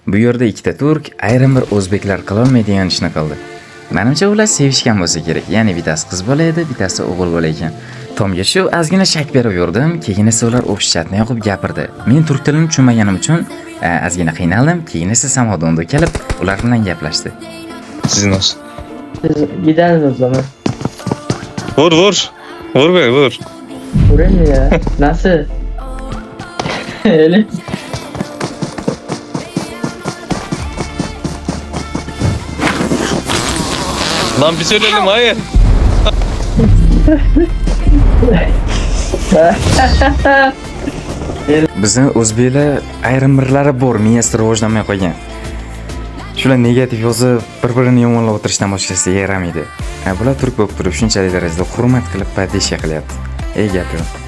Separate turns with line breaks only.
Bu yerda ikkita turk, ayrim bir o'zbeklar qila olmaydigan ishni qildi. Menimcha ular sevishgan bo'lsa kerak. Ya'ni bittasi qiz bola edi, bittasi o'g'il bola ekan. Tomga shu ozgina shak berib yurdim, keyin esa ular o'pishchatni yoqib gapirdi. Men turk tilini tushunmaganim uchun ozgina qiynaldim, keyin esa Samodonda kelib ular bilan gaplashdi.
Sizin olsun.
Siz gideriz o zaman.
Vur vur. Vur be vur.
Vurayım mı ya? Nasıl? Öyle.
Lan bir söyleyelim hayır.
Bizni o'zbeklar ayrim birlari bor, miyasi rivojlanmay qolgan. Shular negativ yozib, bir-birini yomonlab o'tirishdan boshqasi yaramaydi. Bular turk bo'lib turib shunchalik darajada hurmat qilib poddesh qilyapti. Ey gap yo'q.